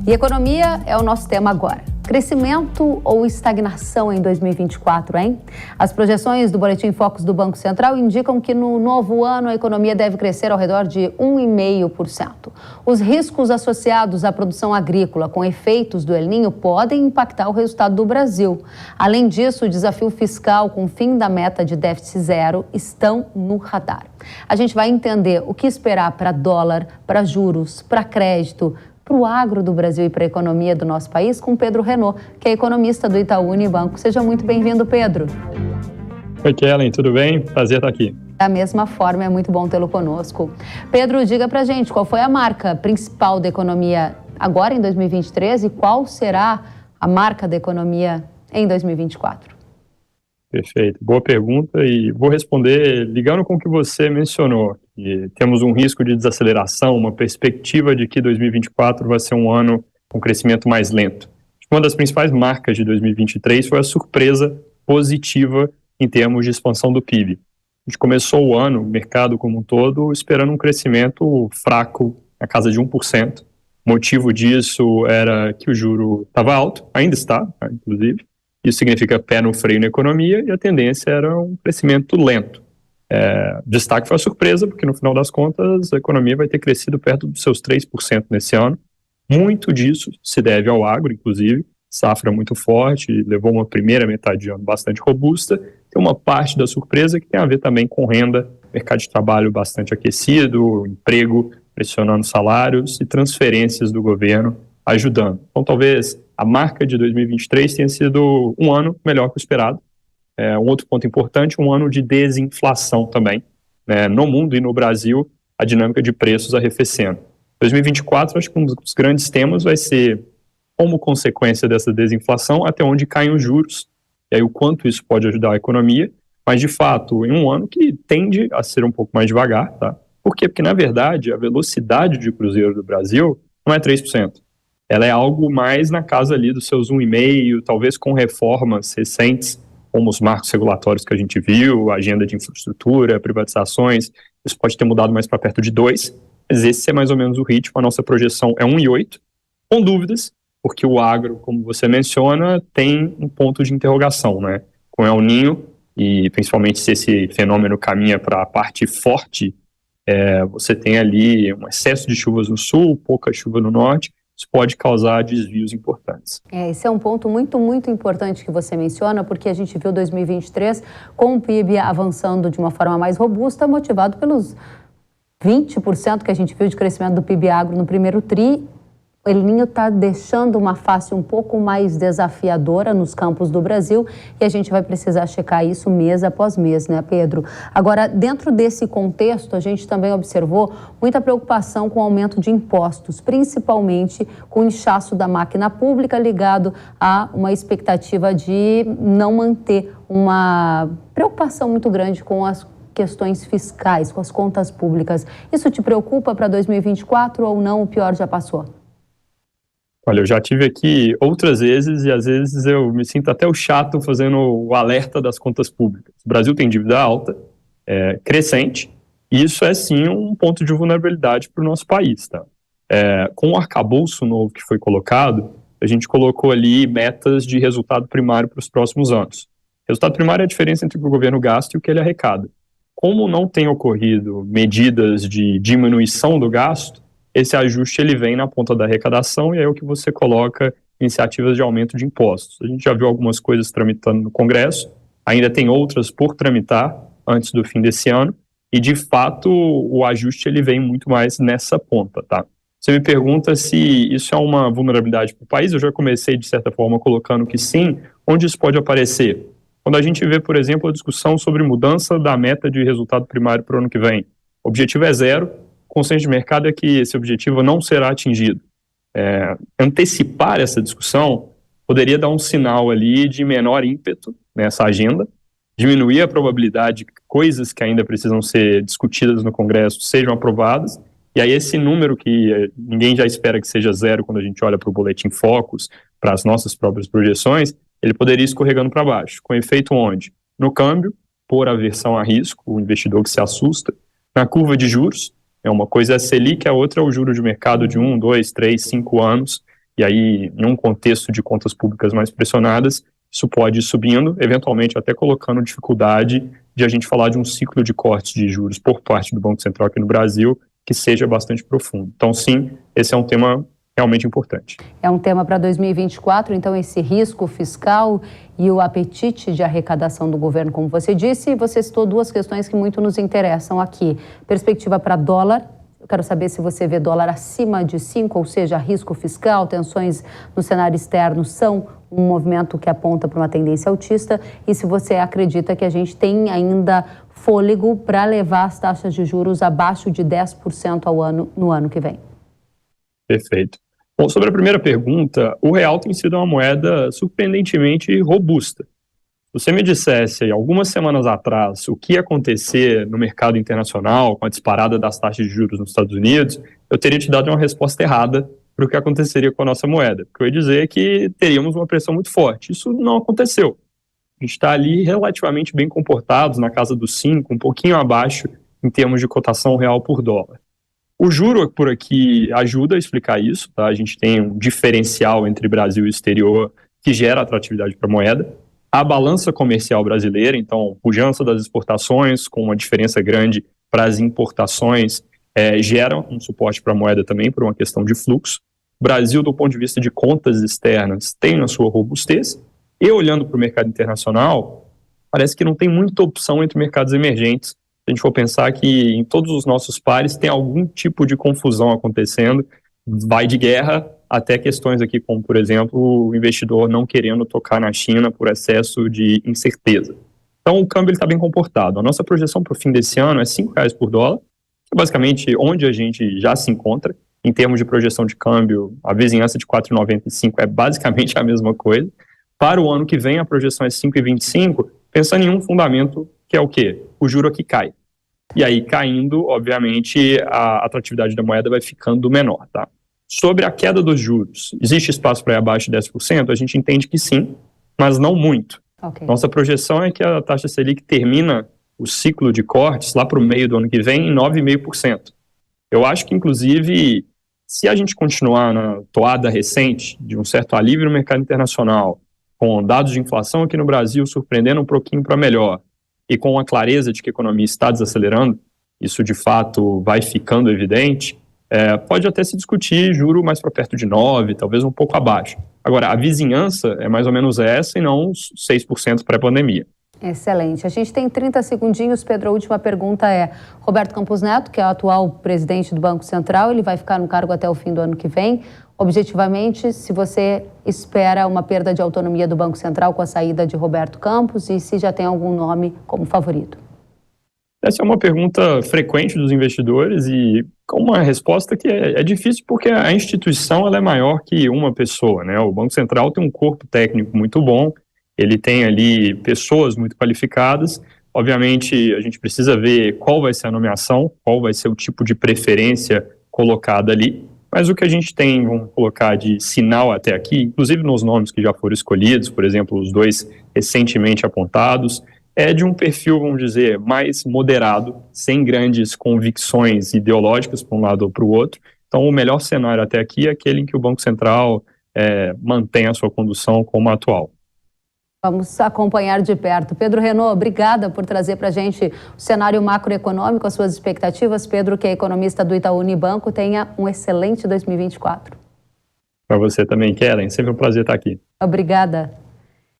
E economia é o nosso tema agora. Crescimento ou estagnação em 2024, hein? As projeções do Boletim Focus do Banco Central indicam que no novo ano a economia deve crescer ao redor de 1,5%. Os riscos associados à produção agrícola com efeitos do El Niño podem impactar o resultado do Brasil. Além disso, o desafio fiscal com o fim da meta de déficit zero estão no radar. A gente vai entender o que esperar para dólar, para juros, para crédito, para o agro do Brasil e para a economia do nosso país com Pedro Renault, que é economista do Itaú Unibanco. Seja muito bem-vindo, Pedro. Oi, Kellen, tudo bem? Prazer estar aqui. Da mesma forma, é muito bom tê-lo conosco. Pedro, diga pra gente qual foi a marca principal da economia agora em 2023 e qual será a marca da economia em 2024? Perfeito, boa pergunta e vou responder ligando com o que você mencionou. E temos um risco de desaceleração, uma perspectiva de que 2024 vai ser um ano com crescimento mais lento. Uma das principais marcas de 2023 foi a surpresa positiva em termos de expansão do PIB. A gente começou o ano, o mercado como um todo, esperando um crescimento fraco, na casa de 1%. O motivo disso era que o juro estava alto, ainda está, inclusive. Isso significa pé no freio na economia e a tendência era um crescimento lento. Destaque foi a surpresa, porque no final das contas a economia vai ter crescido perto dos seus 3% nesse ano. Muito disso se deve ao agro, inclusive, safra muito forte, levou uma primeira metade de ano bastante robusta. Tem uma parte da surpresa que tem a ver também com renda, mercado de trabalho bastante aquecido, emprego pressionando salários e transferências do governo ajudando. Então talvez a marca de 2023 tenha sido um ano melhor que o esperado. Um outro ponto importante, um ano de desinflação também. No mundo e no Brasil, a dinâmica de preços arrefecendo. 2024, acho que um dos grandes temas vai ser, como consequência dessa desinflação, até onde caem os juros, e aí o quanto isso pode ajudar a economia, mas de fato, em um ano que tende a ser um pouco mais devagar, tá? Por quê? Porque, na verdade, a velocidade de cruzeiro do Brasil não é 3%. Ela é algo mais na casa ali dos seus 1,5%, talvez com reformas recentes, como os marcos regulatórios que a gente viu, a agenda de infraestrutura, privatizações, isso pode ter mudado mais para perto de 2%, mas esse é mais ou menos o ritmo, a nossa projeção é 1,8%, com dúvidas, porque o agro, como você menciona, tem um ponto de interrogação, né? Com El Niño, e principalmente se esse fenômeno caminha para a parte forte, você tem ali um excesso de chuvas no sul, pouca chuva no norte, isso pode causar desvios importantes. Esse é um ponto muito, muito importante que você menciona, porque a gente viu 2023 com o PIB avançando de uma forma mais robusta, motivado pelos 20% que a gente viu de crescimento do PIB agro no primeiro tri. O El Niño está deixando uma face um pouco mais desafiadora nos campos do Brasil e a gente vai precisar checar isso mês após mês, né, Pedro? Agora, dentro desse contexto, a gente também observou muita preocupação com o aumento de impostos, principalmente com o inchaço da máquina pública ligado a uma expectativa de não manter uma preocupação muito grande com as questões fiscais, com as contas públicas. Isso te preocupa para 2024 ou não? O pior já passou? Olha, eu já tive aqui outras vezes e às vezes eu me sinto até o chato fazendo o alerta das contas públicas. O Brasil tem dívida alta, crescente, e isso é sim um ponto de vulnerabilidade para o nosso país, tá? Com o arcabouço novo que foi colocado, a gente colocou ali metas de resultado primário para os próximos anos. Resultado primário é a diferença entre o que o governo gasta e o que ele arrecada. Como não tem ocorrido medidas de diminuição do gasto, esse ajuste ele vem na ponta da arrecadação e é o que você coloca iniciativas de aumento de impostos. A gente já viu algumas coisas tramitando no Congresso, ainda tem outras por tramitar antes do fim desse ano e, de fato, o ajuste ele vem muito mais nessa ponta, tá? Você me pergunta se isso é uma vulnerabilidade para o país, eu já comecei, de certa forma, colocando que sim. Onde isso pode aparecer? Quando a gente vê, por exemplo, a discussão sobre mudança da meta de resultado primário para o ano que vem. O objetivo é 0, o consenso de mercado é que esse objetivo não será atingido. Antecipar essa discussão poderia dar um sinal ali de menor ímpeto nessa agenda, diminuir a probabilidade de que coisas que ainda precisam ser discutidas no Congresso sejam aprovadas, e aí esse número que ninguém já espera que seja 0 quando a gente olha para o Boletim Focus, para as nossas próprias projeções, ele poderia ir escorregando para baixo. Com efeito onde? No câmbio, por aversão a risco, o investidor que se assusta, na curva de juros. Uma coisa é a Selic, a outra é o juro de mercado de 1, 2, 3, 5 anos, e aí, em um contexto de contas públicas mais pressionadas, isso pode ir subindo, eventualmente até colocando dificuldade de a gente falar de um ciclo de cortes de juros por parte do Banco Central aqui no Brasil que seja bastante profundo. Então, sim, esse é um tema realmente importante. É um tema para 2024, então esse risco fiscal e o apetite de arrecadação do governo, como você disse, você citou duas questões que muito nos interessam aqui. Perspectiva para dólar. Eu quero saber se você vê dólar acima de 5, ou seja, risco fiscal, tensões no cenário externo são um movimento que aponta para uma tendência altista, e se você acredita que a gente tem ainda fôlego para levar as taxas de juros abaixo de 10% ao ano, no ano que vem. Perfeito. Bom, sobre a primeira pergunta, o real tem sido uma moeda surpreendentemente robusta. Se você me dissesse algumas semanas atrás o que ia acontecer no mercado internacional com a disparada das taxas de juros nos Estados Unidos, eu teria te dado uma resposta errada para o que aconteceria com a nossa moeda. Porque eu ia dizer que teríamos uma pressão muito forte. Isso não aconteceu. A gente está ali relativamente bem comportados, na casa dos 5, um pouquinho abaixo em termos de cotação real por dólar. O juro por aqui ajuda a explicar isso, tá? A gente tem um diferencial entre Brasil e exterior que gera atratividade para a moeda. A balança comercial brasileira, então, pujança das exportações com uma diferença grande para as importações, gera um suporte para a moeda também por uma questão de fluxo. O Brasil, do ponto de vista de contas externas, tem a sua robustez. E olhando para o mercado internacional, parece que não tem muita opção entre mercados emergentes. Se a gente for pensar que em todos os nossos pares tem algum tipo de confusão acontecendo, vai de guerra até questões aqui como, por exemplo, o investidor não querendo tocar na China por excesso de incerteza. Então o câmbio está bem comportado. A nossa projeção para o fim desse ano é R$5 por dólar, que é basicamente onde a gente já se encontra. Em termos de projeção de câmbio, a vizinhança de 4,95 é basicamente a mesma coisa. Para o ano que vem, a projeção é 5,25, pensando em um fundamento que é o quê? O juro aqui cai. E aí, caindo, obviamente, a atratividade da moeda vai ficando menor, tá? Sobre a queda dos juros, existe espaço para ir abaixo de 10%? A gente entende que sim, mas não muito. Okay. Nossa projeção é que a taxa Selic termina o ciclo de cortes lá para o meio do ano que vem em 9,5%. Eu acho que, inclusive, se a gente continuar na toada recente de um certo alívio no mercado internacional, com dados de inflação aqui no Brasil surpreendendo um pouquinho para melhor, e com a clareza de que a economia está desacelerando, isso de fato vai ficando evidente, pode até se discutir juro mais para perto de 9%, talvez um pouco abaixo. Agora, a vizinhança é mais ou menos essa e não os 6% pré-pandemia. Excelente. A gente tem 30 segundinhos, Pedro. A última pergunta é: Roberto Campos Neto, que é o atual presidente do Banco Central, ele vai ficar no cargo até o fim do ano que vem. Objetivamente, se você espera uma perda de autonomia do Banco Central com a saída de Roberto Campos e se já tem algum nome como favorito? Essa é uma pergunta frequente dos investidores e com uma resposta que é difícil porque a instituição ela é maior que uma pessoa, né? O Banco Central tem um corpo técnico muito bom, ele tem ali pessoas muito qualificadas. Obviamente, a gente precisa ver qual vai ser a nomeação, qual vai ser o tipo de preferência colocada ali. Mas o que a gente tem, vamos colocar, de sinal até aqui, inclusive nos nomes que já foram escolhidos, por exemplo, os dois recentemente apontados, é de um perfil, vamos dizer, mais moderado, sem grandes convicções ideológicas para um lado ou para o outro. Então, o melhor cenário até aqui é aquele em que o Banco Central mantém a sua condução como a atual. Vamos acompanhar de perto. Pedro Renaud, obrigada por trazer para a gente o cenário macroeconômico, as suas expectativas. Pedro, que é economista do Itaú Unibanco, tenha um excelente 2024. Para você também, Kellen. Sempre um prazer estar aqui. Obrigada.